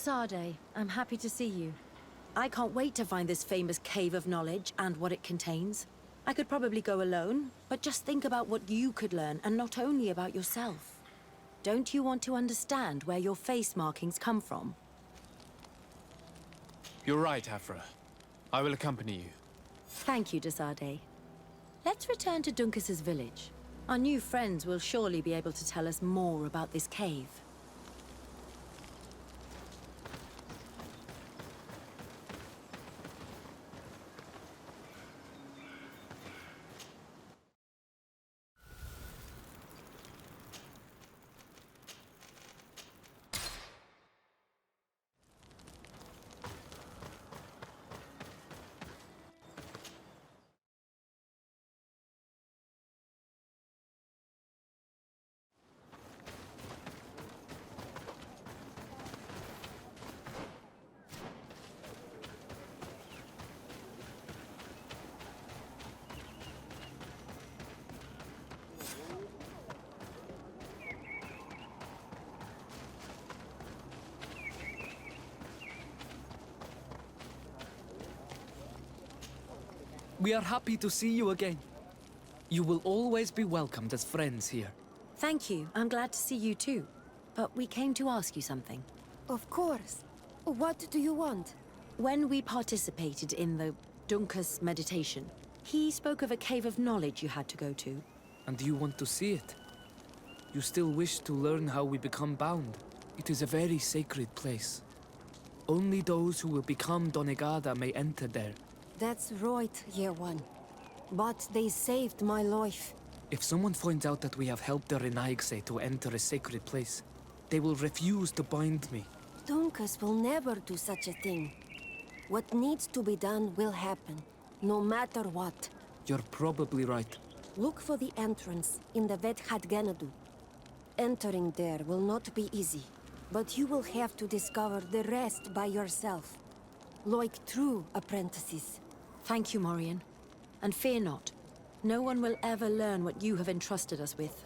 Desarde, I'm happy to see you. I can't wait to find this famous cave of knowledge and what it contains. I could probably go alone, but just think about what you could learn, and not only about yourself. Don't you want to understand where your face markings come from? You're right, Afra. I will accompany you. Thank you, Desarde. Let's return to Duncas's village. Our new friends will surely be able to tell us more about this cave. We are happy to see you again. You will always be welcomed as friends here. Thank you. I'm glad to see you too. But we came to ask you something. Of course. What do you want? When we participated in the Duncas meditation, he spoke of a cave of knowledge you had to go to. And you want to see it? You still wish to learn how we become bound? It is a very sacred place. Only those who will become Donegada may enter there. That's right, Year One. But they saved my life. If someone finds out that we have helped the Renaigse to enter a sacred place, they will refuse to bind me. Duncas will never do such a thing. What needs to be done will happen, no matter what. You're probably right. Look for the entrance in the Vedrad Ganadu. Entering there will not be easy, but you will have to discover the rest by yourself. Like true apprentices. Thank you, Morian. And fear not. No one will ever learn what you have entrusted us with.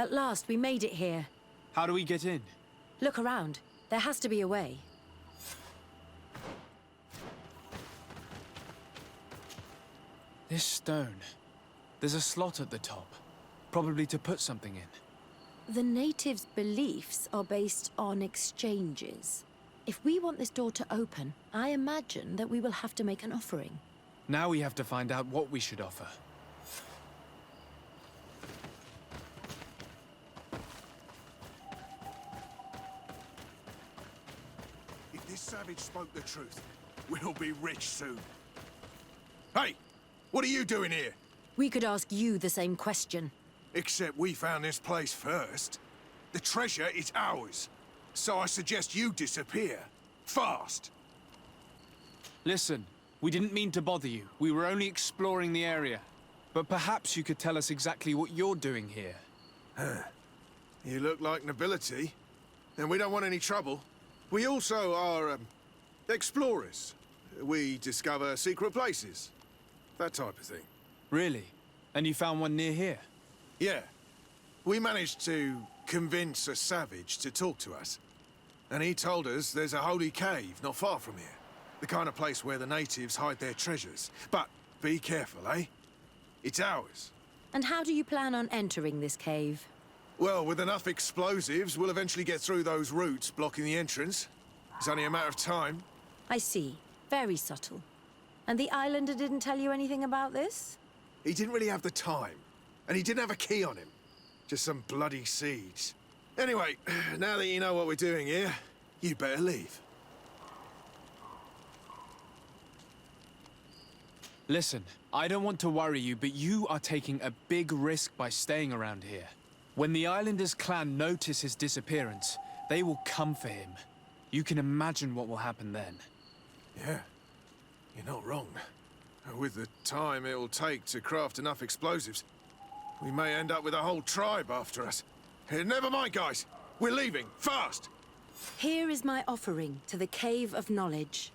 At last, we made it here. How do we get in? Look around. There has to be a way. This stone. There's a slot at the top. Probably to put something in. The natives' beliefs are based on exchanges. If we want this door to open, I imagine that we will have to make an offering. Now we have to find out what we should offer. If this savage spoke the truth, we'll be rich soon. Hey! What are you doing here? We could ask you the same question. Except we found this place first. The treasure is ours. So I suggest you disappear. Fast. Listen, we didn't mean to bother you. We were only exploring the area. But perhaps you could tell us exactly what you're doing here. You look like nobility. And we don't want any trouble. We also are, explorers. We discover secret places. That type of thing. Really? And you found one near here? Yeah. We managed to convince a savage to talk to us. And he told us there's a holy cave not far from here. The kind of place where the natives hide their treasures. But be careful, eh? It's ours. And how do you plan on entering this cave? Well, with enough explosives, we'll eventually get through those roots blocking the entrance. It's only a matter of time. I see. Very subtle. And the islander didn't tell you anything about this? He didn't really have the time. And he didn't have a key on him. Just some bloody seeds. Anyway, now that you know what we're doing here, you better leave. Listen, I don't want to worry you, but you are taking a big risk by staying around here. When the Islanders' clan notice his disappearance, they will come for him. You can imagine what will happen then. Yeah, you're not wrong. With the time it'll take to craft enough explosives, we may end up with a whole tribe after us. Never mind, guys. We're leaving, fast! Here is my offering to the Cave of Knowledge.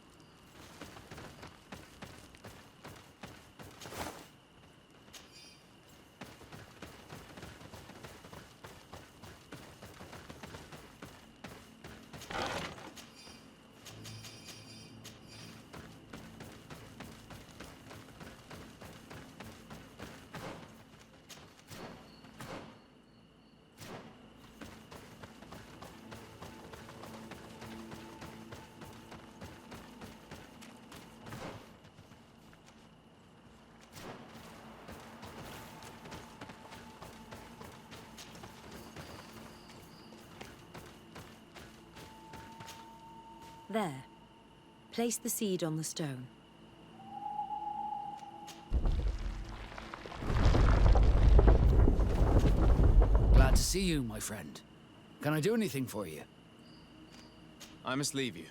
There. Place the seed on the stone. Glad to see you, my friend. Can I do anything for you? I must leave you.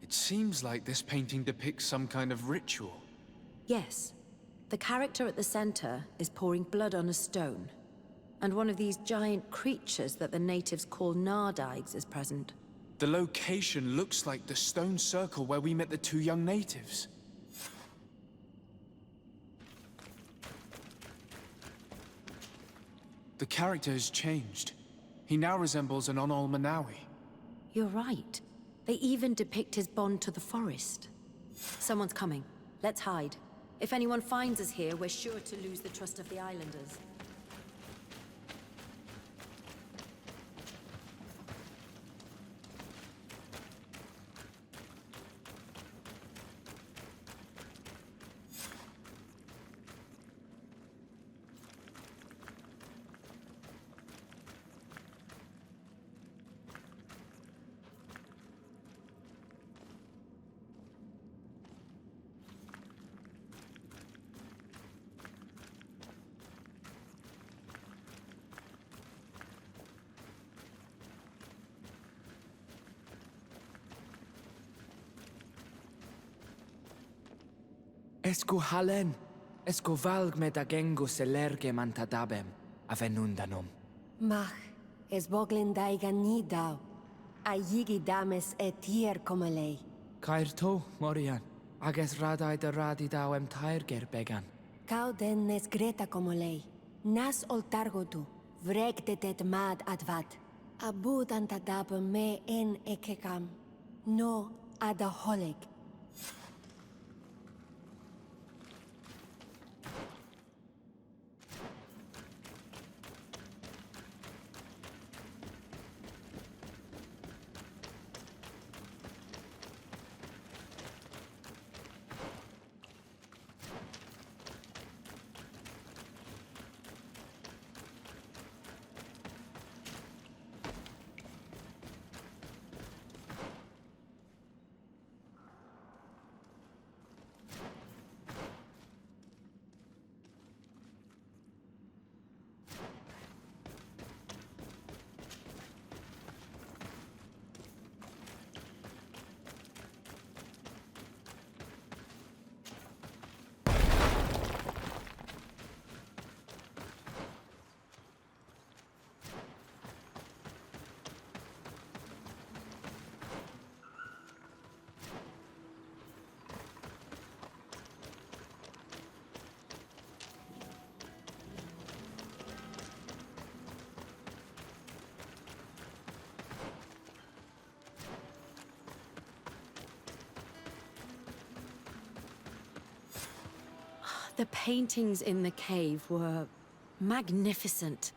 It seems like this painting depicts some kind of ritual. Yes. The character at the center is pouring blood on a stone. And one of these giant creatures that the natives call Nardigs is present. The location looks like the stone circle where we met the two young natives. The character has changed. He now resembles an Onol Manawi. You're right. They even depict his bond to the forest. Someone's coming. Let's hide. If anyone finds us here, we're sure to lose the trust of the Islanders. Esco halen, esco valg medagengo selerge mantadabem, avenundanum. Mach, es boglin daigan ni dau. A yigi dames etier comelei. Cairto, Morian, ages radai de radidau tairger began. Cau den nes greta comelei. Nas oltargodu, vregtetet mad advad. Abud antadab me en ekekam. No adaholeg. The paintings in the cave were magnificent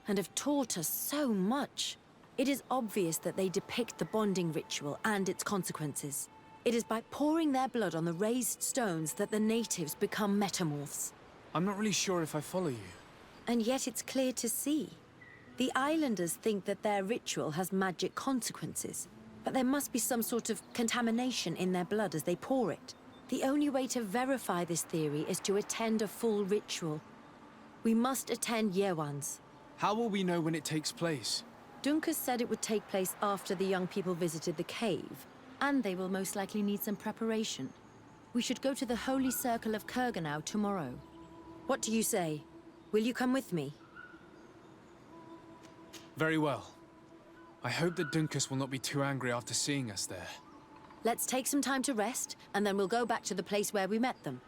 and have taught us so much. It is obvious that they depict the bonding ritual and its consequences. It is by pouring their blood on the raised stones that the natives become metamorphs. I'm not really sure if I follow you. And yet it's clear to see. The islanders think that their ritual has magic consequences, but there must be some sort of contamination in their blood as they pour it. The only way to verify this theory is to attend a full ritual. We must attend Yewan's. How will we know when it takes place? Dunkus said it would take place after the young people visited the cave, and they will most likely need some preparation. We should go to the Holy Circle of Kurganau tomorrow. What do you say? Will you come with me? Very well. I hope that Dunkus will not be too angry after seeing us there. Let's take some time to rest, and then we'll go back to the place where we met them.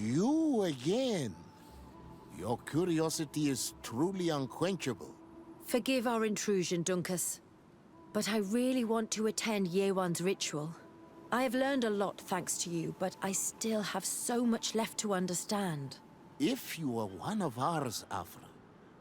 You again. Your curiosity is truly unquenchable. Forgive our intrusion, Dunkus. But I really want to attend Yewan's ritual. I have learned a lot thanks to you, but I still have so much left to understand. If you are one of ours, Afra,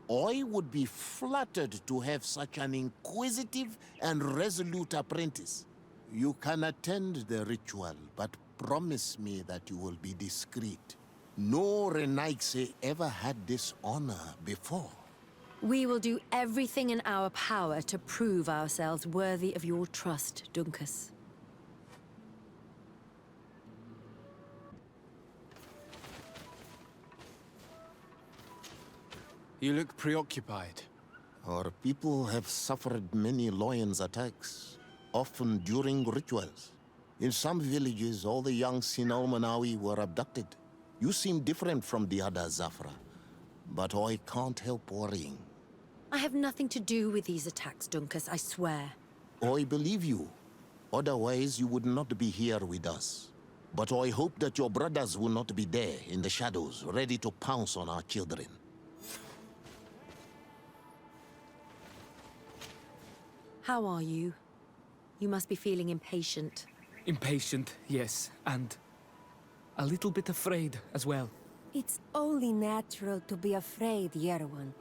I would be flattered to have such an inquisitive and resolute apprentice. You can attend the ritual, but promise me that you will be discreet. No Renaigse ever had this honor before. We will do everything in our power to prove ourselves worthy of your trust, Dunkus. You look preoccupied. Our people have suffered many lions' attacks, often during rituals. In some villages, all the young Sinalmanawi were abducted. You seem different from the other Zafra, but I can't help worrying. I have nothing to do with these attacks, Dunkus, I swear. I believe you. Otherwise, you would not be here with us. But I hope that your brothers will not be there in the shadows, ready to pounce on our children. How are you? You must be feeling impatient. Impatient, yes, and a little bit afraid as well. It's only natural to be afraid, Yerwan.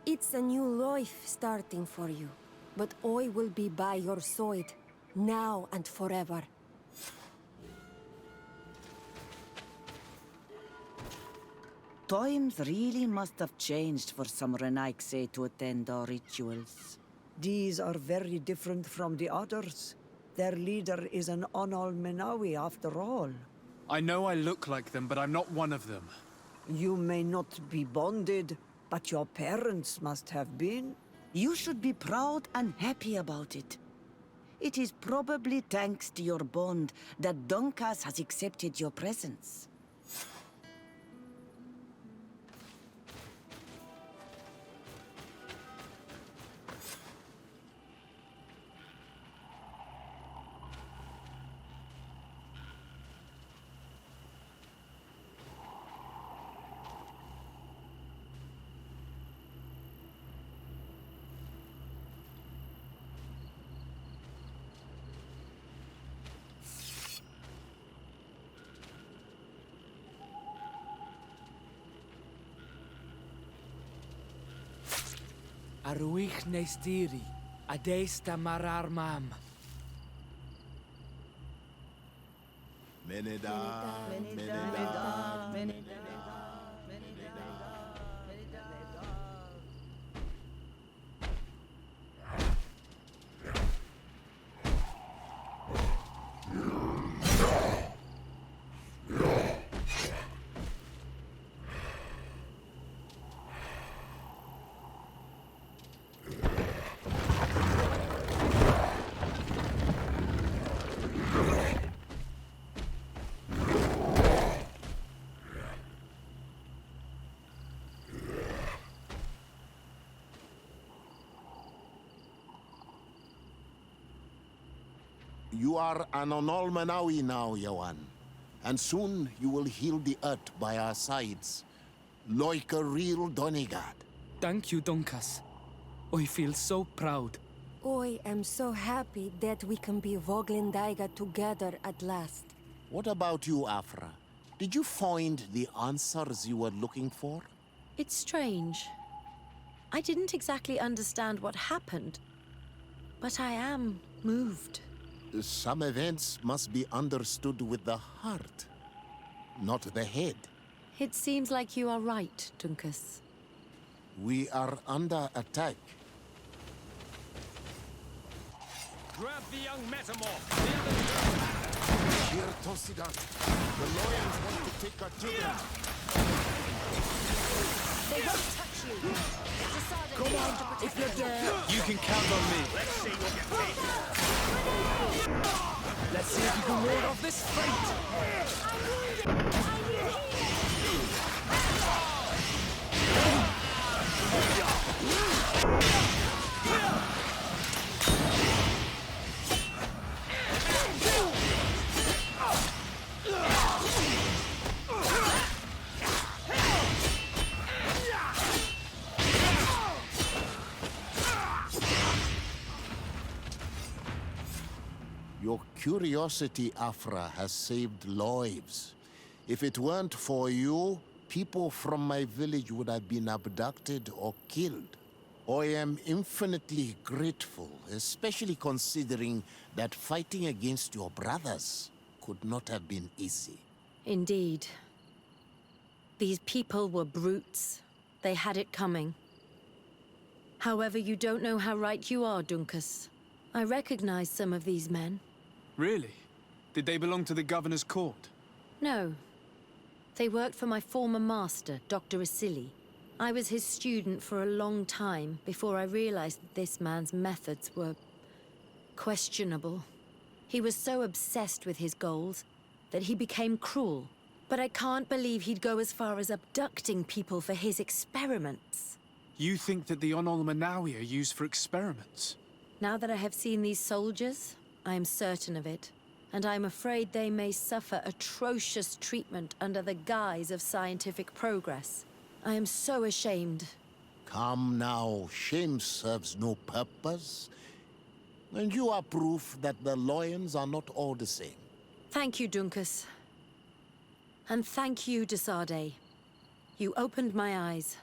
It's a new life starting for you. But I will be by your side, now and forever. Times really must have changed for some Renaigse to attend our rituals. These are very different from the others. Their leader is an Onal Menawi after all. I know I look like them, but I'm not one of them. You may not be bonded, but your parents must have been. You should be proud and happy about it. It is probably thanks to your bond that Dunkas has accepted your presence. Aruich Nestiri, Adesta Marar Mam. You are an Onal Menawi now, Yawan. And soon you will heal the earth by our sides, like a real Donegard. Thank you, Dunkas. I feel so proud. I am so happy that we can be Voglendaiga together at last. What about you, Afra? Did you find the answers you were looking for? It's strange. I didn't exactly understand what happened, but I am moved. Some events must be understood with the heart, not the head. It seems like you are right, Dunkus. We are under attack. Grab the young metamorph! Here, Tosidan. The lions want to take our children. They won't touch you! Come on, if you dare! You can count on me. Let's see what you take. Let's see if you can ward off this fight! Your curiosity, Afra, has saved lives. If it weren't for you, people from my village would have been abducted or killed. I am infinitely grateful, especially considering that fighting against your brothers could not have been easy. Indeed. These people were brutes. They had it coming. However, you don't know how right you are, Dunkus. I recognize some of these men. Really? Did they belong to the governor's court? No. They worked for my former master, Dr. Asili. I was his student for a long time before I realized that this man's methods were questionable. He was so obsessed with his goals that he became cruel. But I can't believe he'd go as far as abducting people for his experiments. You think that the Onol Manawi are used for experiments? Now that I have seen these soldiers, I am certain of it. And I'm afraid they may suffer atrocious treatment under the guise of scientific progress. I am so ashamed. Come now, shame serves no purpose. And you are proof that the lions are not all the same. Thank you, Dunkus. And thank you, Desade. You opened my eyes.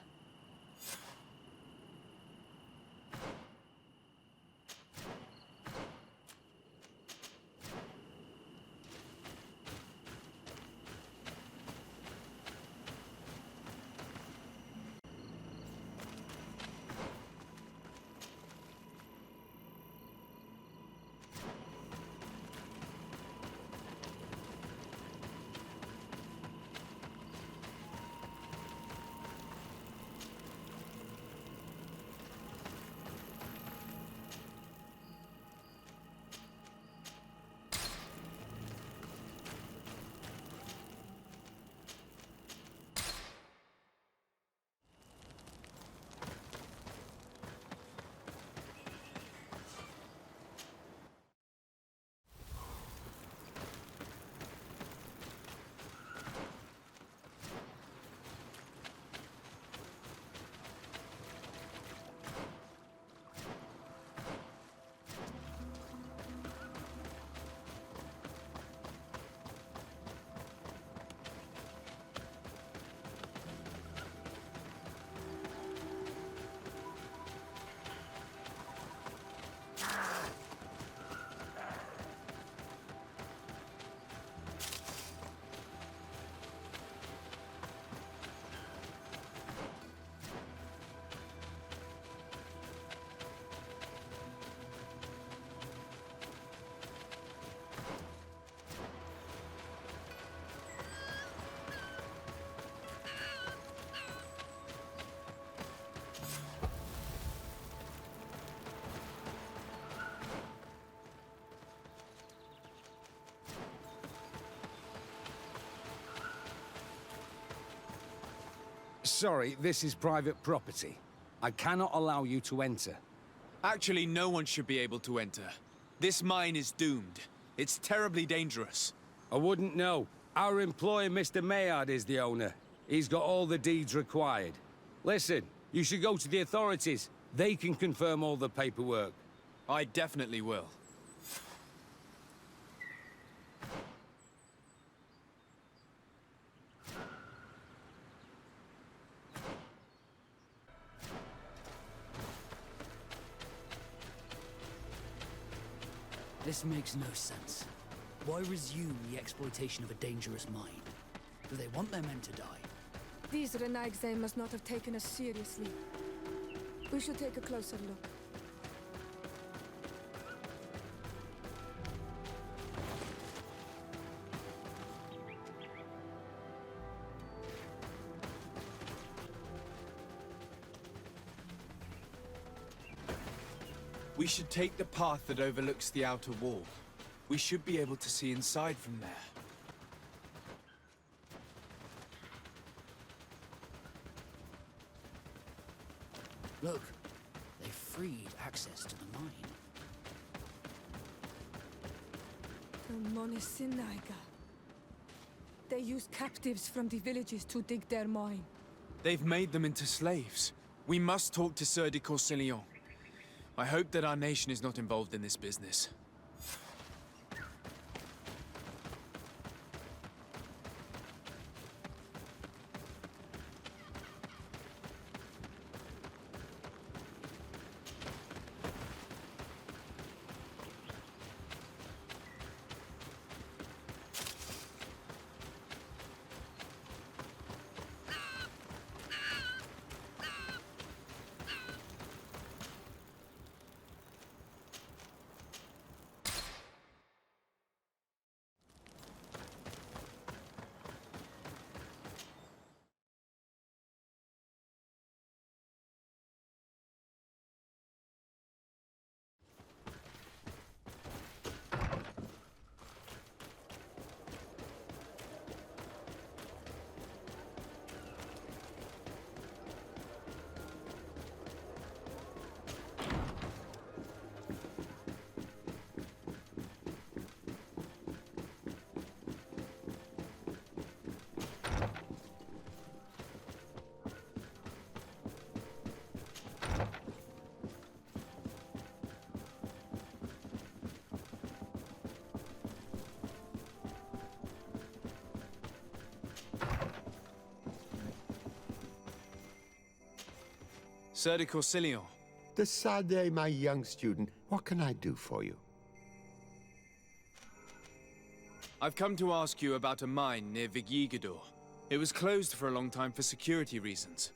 Sorry, this is private property. I cannot allow you to enter. Actually, no one should be able to enter. This mine is doomed. It's terribly dangerous. I wouldn't know. Our employer, Mr. Millard, is the owner. He's got all the deeds required. Listen, you should go to the authorities. They can confirm all the paperwork. I definitely will. This makes no sense. Why resume the exploitation of a dangerous mine? Do they want their men to die? These Renaigse must not have taken us seriously. We should take a closer look. We should take the path that overlooks the outer wall. We should be able to see inside from there. Look, they freed access to the mine. The Monesinaiga. They use captives from the villages to dig their mine. They've made them into slaves. We must talk to Sieur de Courcillon. I hope that our nation is not involved in this business. Sir de Corsilion. Decidez, my young student, what can I do for you? I've come to ask you about a mine near Vigyigador. It was closed for a long time for security reasons,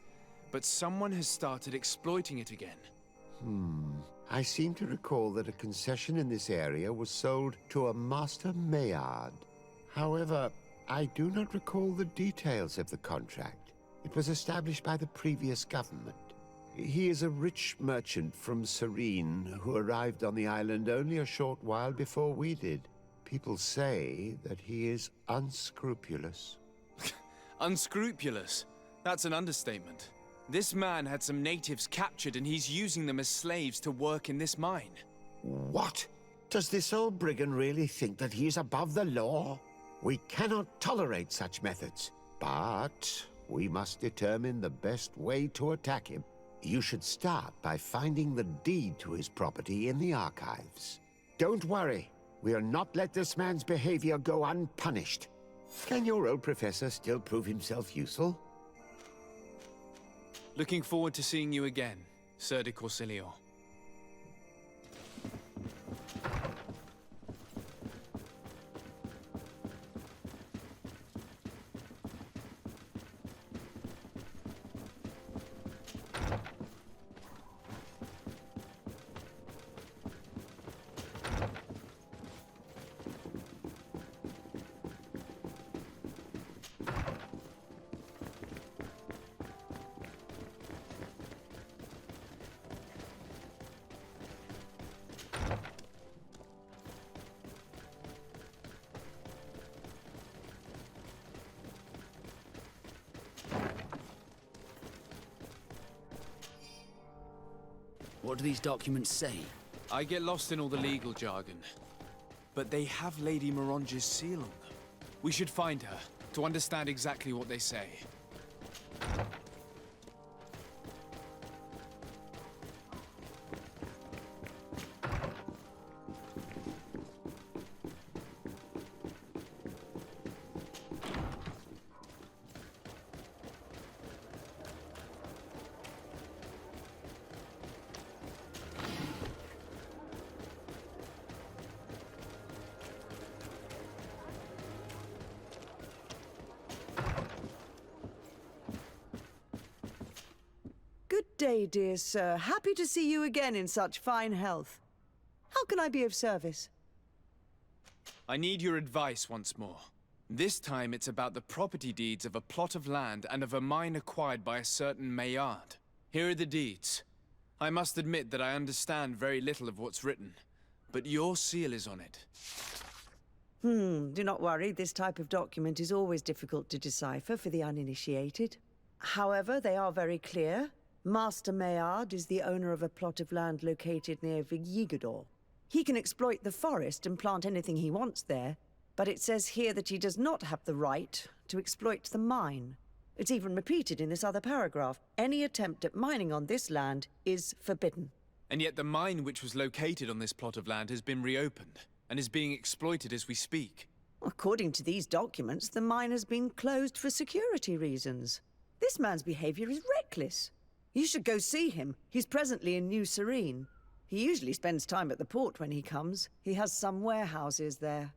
but someone has started exploiting it again. I seem to recall that a concession in this area was sold to a Master Millard. However, I do not recall the details of the contract. It was established by the previous government. He is a rich merchant from Serene who arrived on the island only a short while before we did. People say that he is unscrupulous. Unscrupulous? That's an understatement. This man had some natives captured and he's using them as slaves to work in this mine. What? Does this old brigand really think that he is above the law? We cannot tolerate such methods, but we must determine the best way to attack him. You should start by finding the deed to his property in the archives. Don't worry, we'll not let this man's behavior go unpunished. Can your old professor still prove himself useful? Looking forward to seeing you again, Sir de Corsilion. What do these documents say? I get lost in all the legal jargon, but they have Lady Morange's seal on them. We should find her to understand exactly what they say. Good day, dear sir. Happy to see you again in such fine health. How can I be of service? I need your advice once more. This time it's about the property deeds of a plot of land and of a mine acquired by a certain Millard. Here are the deeds. I must admit that I understand very little of what's written, but your seal is on it. Do not worry. This type of document is always difficult to decipher for the uninitiated. However, they are very clear. Master Millard is the owner of a plot of land located near Vigyigador. He can exploit the forest and plant anything he wants there, but it says here that he does not have the right to exploit the mine. It's even repeated in this other paragraph. Any attempt at mining on this land is forbidden. And yet the mine which was located on this plot of land has been reopened and is being exploited as we speak. According to these documents, the mine has been closed for security reasons. This man's behavior is reckless. You should go see him. He's presently in New Serene. He usually spends time at the port when he comes. He has some warehouses there.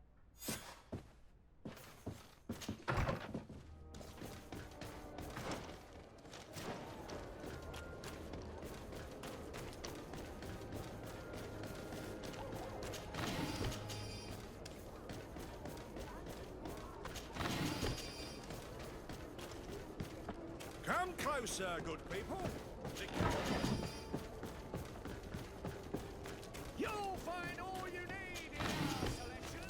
Come closer, good people. You'll find all you need in our selection.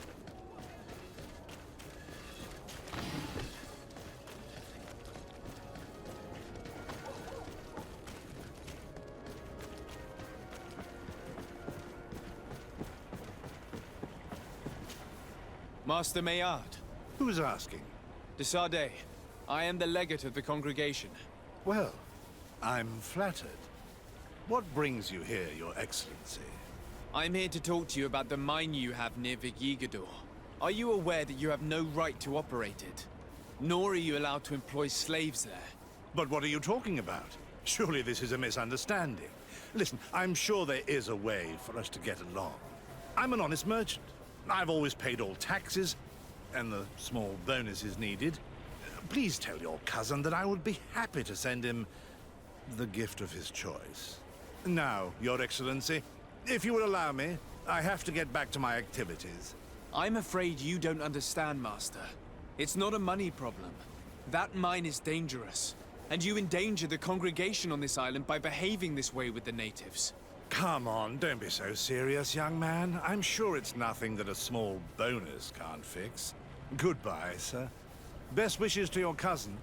Master Millard. Who's asking? De Sardet. I am the legate of the congregation. Well, I'm flattered. What brings you here, Your Excellency? I'm here to talk to you about the mine you have near Vigyigador. Are you aware that you have no right to operate it? Nor are you allowed to employ slaves there. But what are you talking about? Surely this is a misunderstanding. Listen, I'm sure there is a way for us to get along. I'm an honest merchant. I've always paid all taxes, and the small bonuses needed. Please tell your cousin that I would be happy to send him the gift of his choice. Now, Your Excellency, if you will allow me, I have to get back to my activities. I'm afraid you don't understand, Master. It's not a money problem. That mine is dangerous, and you endanger the congregation on this island by behaving this way with the natives. Come on, don't be so serious, young man. I'm sure it's nothing that a small bonus can't fix. Goodbye, sir. Best wishes to your cousin.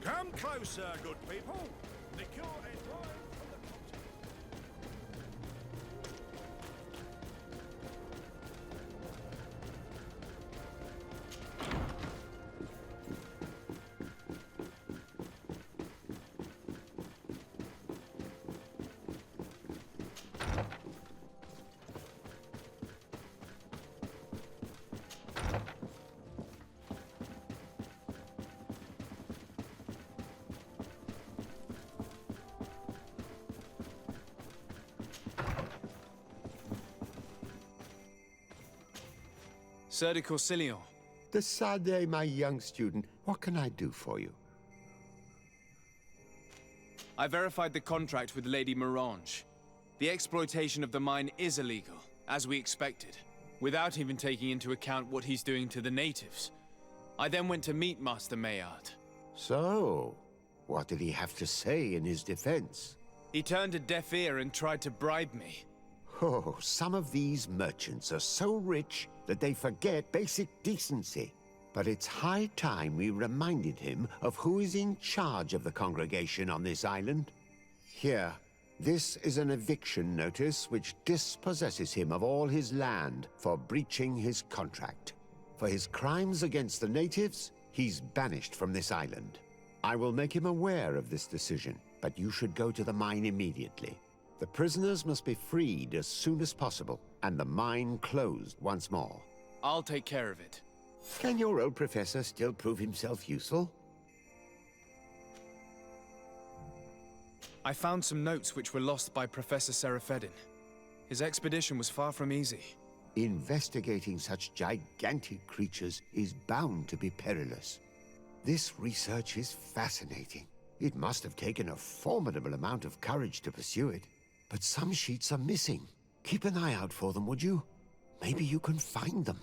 Come closer, good people. The cure is right from the continent. Sir de Corsilion. Decidez, my young student, what can I do for you? I verified the contract with Lady Mirange. The exploitation of the mine is illegal, as we expected, without even taking into account what he's doing to the natives. I then went to meet Master Maillard. So, what did he have to say in his defense? He turned a deaf ear and tried to bribe me. Oh, some of these merchants are so rich that they forget basic decency. But it's high time we reminded him of who is in charge of the congregation on this island. Here, this is an eviction notice which dispossesses him of all his land for breaching his contract. For his crimes against the natives, he's banished from this island. I will make him aware of this decision, but you should go to the mine immediately. The prisoners must be freed as soon as possible, and the mine closed once more. I'll take care of it. Can your old professor still prove himself useful? I found some notes which were lost by Professor Seraphedin. His expedition was far from easy. Investigating such gigantic creatures is bound to be perilous. This research is fascinating. It must have taken a formidable amount of courage to pursue it. But some sheets are missing. Keep an eye out for them, would you? Maybe you can find them.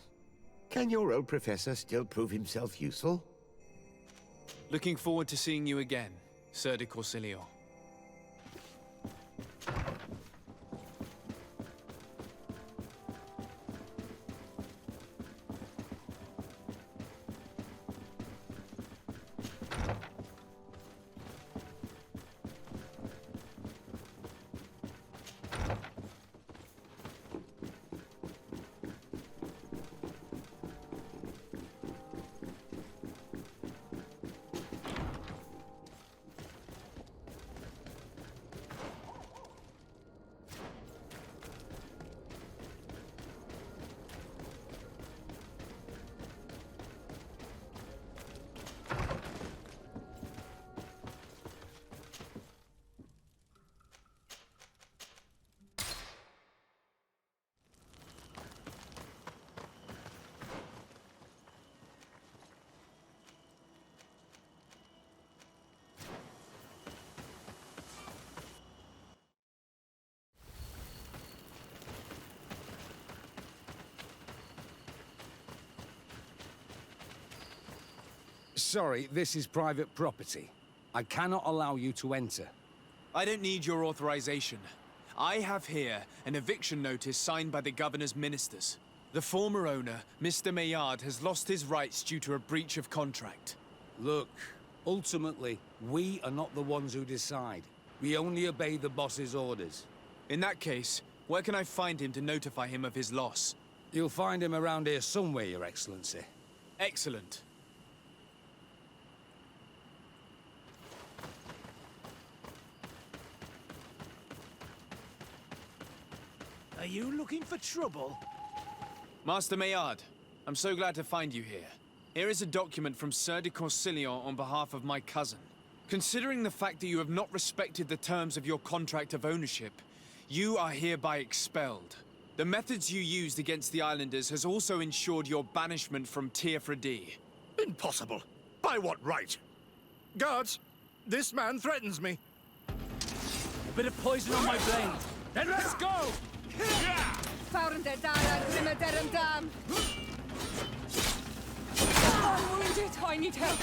Can your old professor still prove himself useful? Looking forward to seeing you again, Sir de Corsilion. Sorry, this is private property. I cannot allow you to enter. I don't need your authorization. I have here an eviction notice signed by the governor's ministers. The former owner, Mr. Maillard, has lost his rights due to a breach of contract. Look, ultimately, we are not the ones who decide. We only obey the boss's orders. In that case, where can I find him to notify him of his loss? You'll find him around here somewhere, Your Excellency. Excellent. Are you looking for trouble? Master Millard, I'm so glad to find you here. Here is a document from Sir de Corsillon on behalf of my cousin. Considering the fact that you have not respected the terms of your contract of ownership, you are hereby expelled. The methods you used against the islanders has also ensured your banishment from Teofredi. Impossible. By what right? Guards, this man threatens me. A bit of poison on my blade. Then let's go! Found der Dara, Grimmer Derem Dam! I'm wounded, I need help!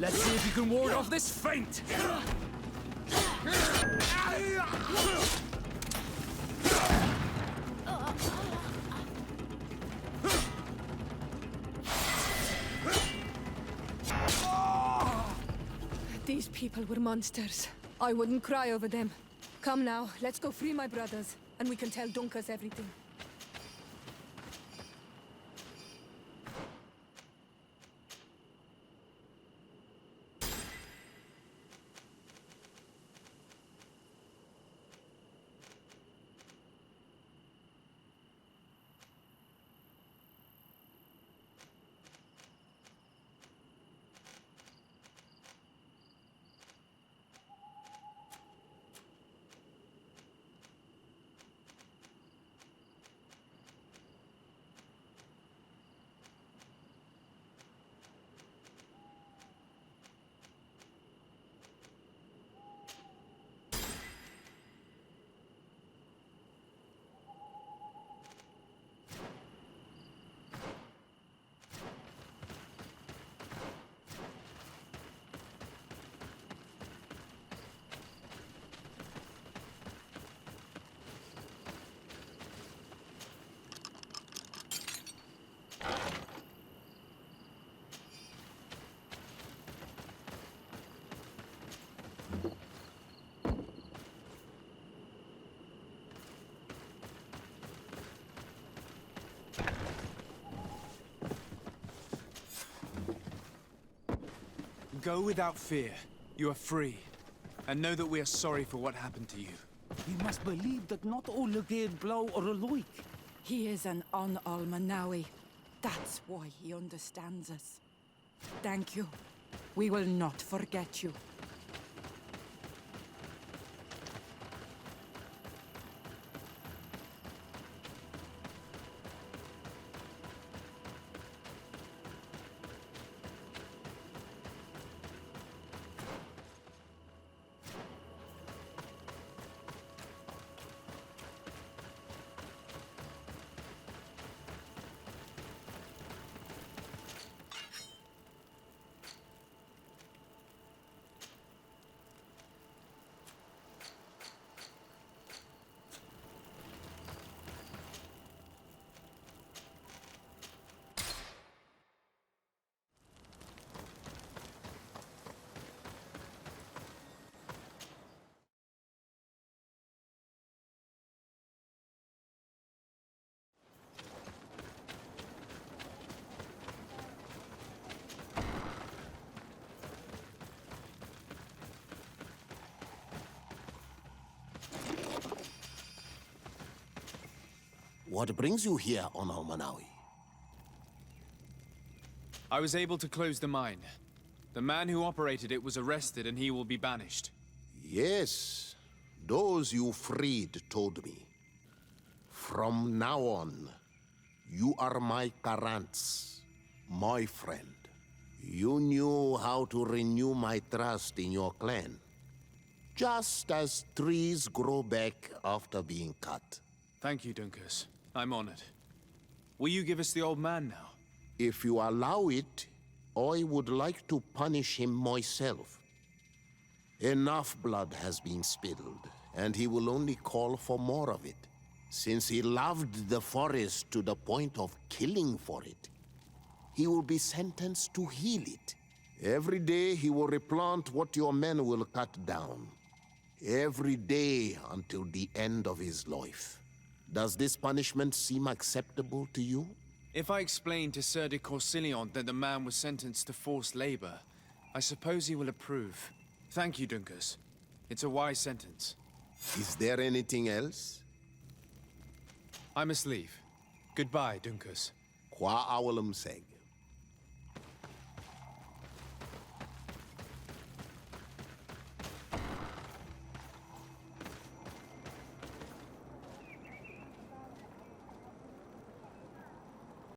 Let's see if you can ward off this feint! These people were monsters. I wouldn't cry over them. Come now, let's go free my brothers, and we can tell Dunkas everything. Go without fear. You are free. And know that we are sorry for what happened to you. We must believe that not all Dorgred blow or alike. He is an Almanawi. That's why he understands us. Thank you. We will not forget you. What brings you here on Almanawi? I was able to close the mine. The man who operated it was arrested and he will be banished. Yes, those you freed told me. From now on, you are my Karants, my friend. You knew how to renew my trust in your clan. Just as trees grow back after being cut. Thank you, Dunkas. I'm honored. Will you give us the old man now? If you allow it, I would like to punish him myself. Enough blood has been spilled, and he will only call for more of it. Since he loved the forest to the point of killing for it, he will be sentenced to heal it. Every day he will replant what your men will cut down. Every day until the end of his life. Does this punishment seem acceptable to you? If I explain to Sir de Corsillon that the man was sentenced to forced labor, I suppose he will approve. Thank you, Duncas. It's a wise sentence. Is there anything else? I must leave. Goodbye, Duncas. Qua awalum seg.